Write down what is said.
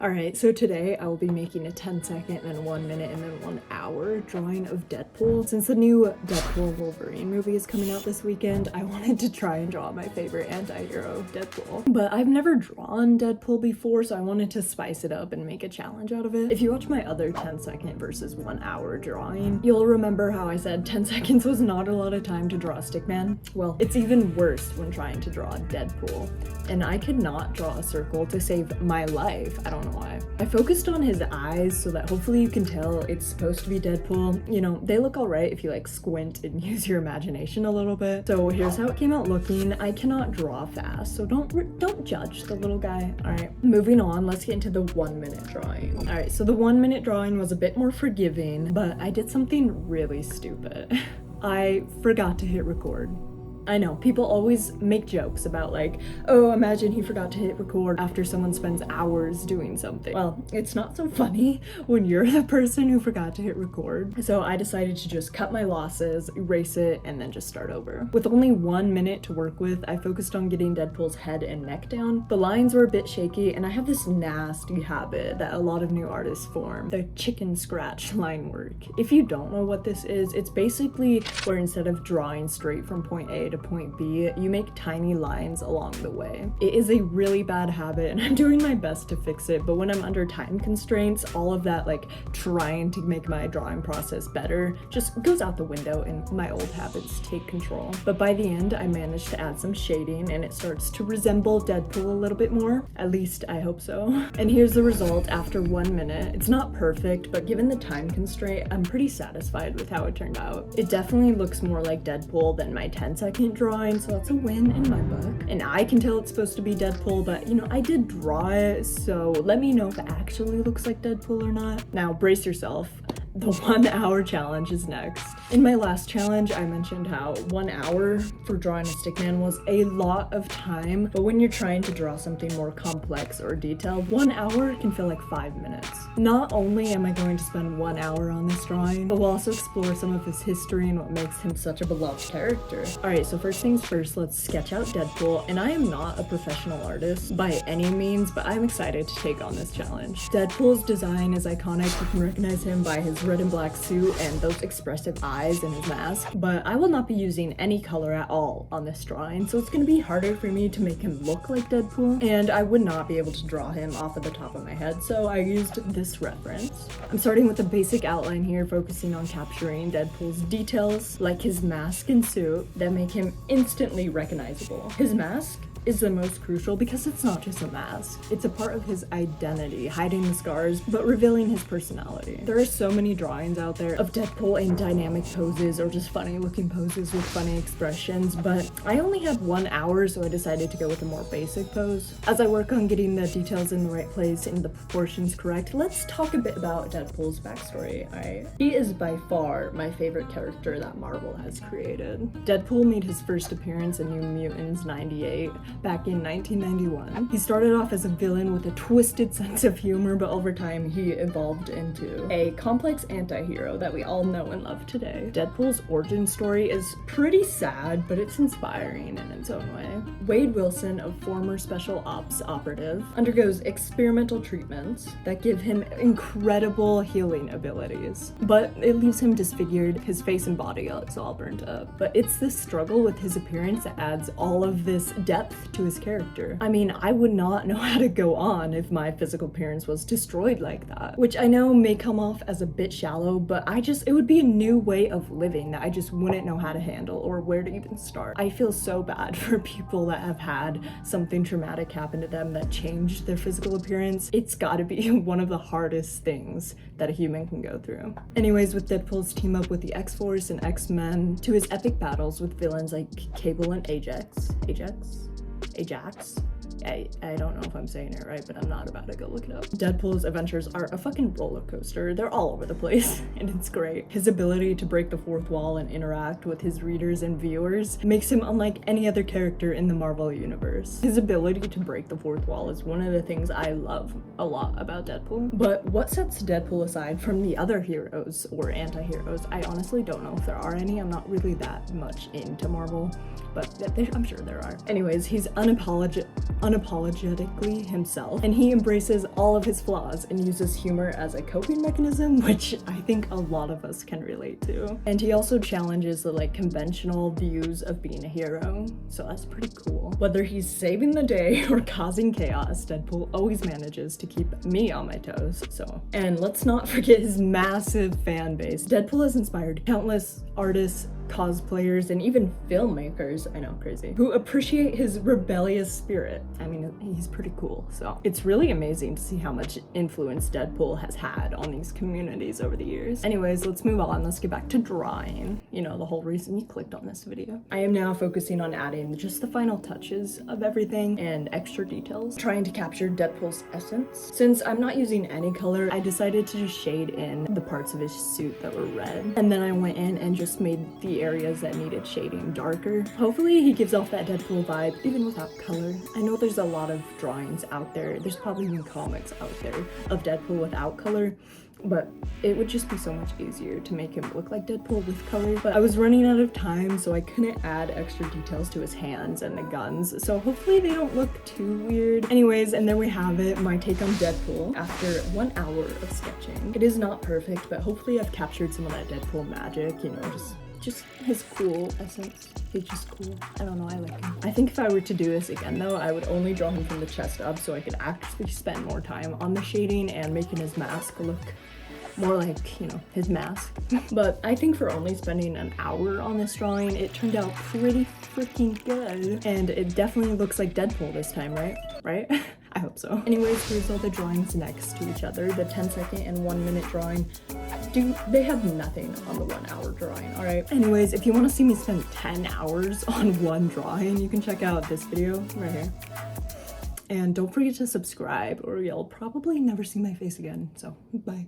Alright, so today I will be making a 10-second and then 1 minute and then 1 hour drawing of Deadpool. Since the new Deadpool and Wolverine movie is coming out this weekend, I wanted to try and draw my favorite anti-hero, Deadpool. But I've never drawn Deadpool before, so I wanted to spice it up and make a challenge out of it. If you watch my other 10-second versus 1 hour drawing, you'll remember how I said 10 seconds was not a lot of time to draw a stickman. Well, it's even worse when trying to draw Deadpool. And I could not draw a circle to save my life. I don't know why. I focused on his eyes so that hopefully you can tell it's supposed to be Deadpool. You know, they look alright if you like squint and use your imagination a little bit. So here's how it came out looking. I cannot draw fast, so don't judge the little guy. Alright, moving on, let's get into the 1 minute drawing. Alright, so the 1 minute drawing was a bit more forgiving, but I did something really stupid. I forgot to hit record. I know, people always make jokes about like, oh, imagine he forgot to hit record after someone spends hours doing something. Well, it's not so funny when you're the person who forgot to hit record. So I decided to just cut my losses, erase it, and then just start over. With only 1 minute to work with, I focused on getting Deadpool's head and neck down. The lines were a bit shaky, and I have this nasty habit that a lot of new artists form, the chicken scratch line work. If you don't know what this is, it's basically where instead of drawing straight from point A to point B, you make tiny lines along the way. It is a really bad habit and I'm doing my best to fix it, but when I'm under time constraints, all of that like trying to make my drawing process better just goes out the window and my old habits take control. But by the end, I managed to add some shading and it starts to resemble Deadpool a little bit more. At least I hope so. And here's the result after 1 minute. It's not perfect, but given the time constraint, I'm pretty satisfied with how it turned out. It definitely looks more like Deadpool than my 10-second drawing, so that's a win in my book. And I can tell it's supposed to be Deadpool, but you know, I did draw it, so let me know if it actually looks like Deadpool or not. Now, brace yourself. The 1 hour challenge is next. In my last challenge, I mentioned how 1 hour for drawing a stickman was a lot of time, but when you're trying to draw something more complex or detailed, 1 hour can feel like 5 minutes. Not only am I going to spend 1 hour on this drawing, but we'll also explore some of his history and what makes him such a beloved character. Alright, so first things first, let's sketch out Deadpool, and I am not a professional artist by any means, but I'm excited to take on this challenge. Deadpool's design is iconic. You can recognize him by his red and black suit and those expressive eyes and his mask, but I will not be using any color at all on this drawing, so it's going to be harder for me to make him look like Deadpool, and I would not be able to draw him off of the top of my head, so I used this reference. I'm starting with a basic outline here, focusing on capturing Deadpool's details, like his mask and suit, that make him instantly recognizable. His mask is the most crucial because it's not just a mask. It's a part of his identity, hiding the scars, but revealing his personality. There are so many drawings out there of Deadpool in dynamic poses or just funny looking poses with funny expressions, but I only had 1 hour, so I decided to go with a more basic pose. As I work on getting the details in the right place and the proportions correct, let's talk a bit about Deadpool's backstory. He is by far my favorite character that Marvel has created. Deadpool made his first appearance in New Mutants 98 back in 1991. He started off as a villain with a twisted sense of humor, but over time he evolved into a complex anti-hero that we all know and love today. Deadpool's origin story is pretty sad, but it's inspiring in its own way. Wade Wilson, a former special ops operative, undergoes experimental treatments that give him incredible healing abilities, but it leaves him disfigured. His face and body is all burnt up. But it's this struggle with his appearance that adds all of this depth to his character. I mean, I would not know how to go on if my physical appearance was destroyed like that, which I know may come off as a bit shallow, but it would be a new way of living that I just wouldn't know how to handle or where to even start. I feel so bad for people that have had something traumatic happen to them that changed their physical appearance. It's gotta be one of the hardest things that a human can go through. Anyways, with Deadpool's team up with the X-Force and X-Men, to his epic battles with villains like Cable and Ajax. I don't know if I'm saying it right, but I'm not about to go look it up. Deadpool's adventures are a fucking roller coaster. They're all over the place, and it's great. His ability to break the fourth wall and interact with his readers and viewers makes him unlike any other character in the Marvel universe. His ability to break the fourth wall is one of the things I love a lot about Deadpool. But what sets Deadpool aside from the other heroes or anti-heroes? I honestly don't know if there are any. I'm not really that much into Marvel, but I'm sure there are. Anyways, he's unapologetic unapologetically himself, and he embraces all of his flaws and uses humor as a coping mechanism, which I think a lot of us can relate to. And he also challenges the like conventional views of being a hero, so that's pretty cool. Whether he's saving the day or causing chaos, Deadpool always manages to keep me on my toes. So, and let's not forget his massive fan base. Deadpool has inspired countless artists, cosplayers, and even filmmakers, I know, crazy, who appreciate his rebellious spirit. I mean, he's pretty cool, so it's really amazing to see how much influence Deadpool has had on these communities over the years. Anyways, let's move on. Let's get back to drawing. You know, the whole reason you clicked on this video. I am now focusing on adding just the final touches of everything and extra details, trying to capture Deadpool's essence. Since I'm not using any color, I decided to just shade in the parts of his suit that were red, and then I went in and just made the areas that needed shading darker. Hopefully he gives off that Deadpool vibe even without color. I know there's a lot of drawings out there, there's probably even comics out there of Deadpool without color, but it would just be so much easier to make him look like Deadpool with color. But I was running out of time, so I couldn't add extra details to his hands and the guns, so hopefully they don't look too weird. Anyways, and there we have it, my take on Deadpool after 1 hour of sketching. It is not perfect, but hopefully I've captured some of that Deadpool magic, you know, just his cool essence. He's just cool. I don't know, I like him. I think if I were to do this again though, I would only draw him from the chest up so I could actually spend more time on the shading and making his mask look more like, you know, his mask. But I think for only spending an hour on this drawing, it turned out pretty freaking good. And it definitely looks like Deadpool this time, right? Right? I hope so. Anyways, here's all the drawings next to each other. The 10-second and 1-minute drawing. Dude, they have nothing on the 1 hour drawing, alright? Anyways, if you want to see me spend 10 hours on one drawing, you can check out this video right here. And don't forget to subscribe or you'll probably never see my face again. So, bye.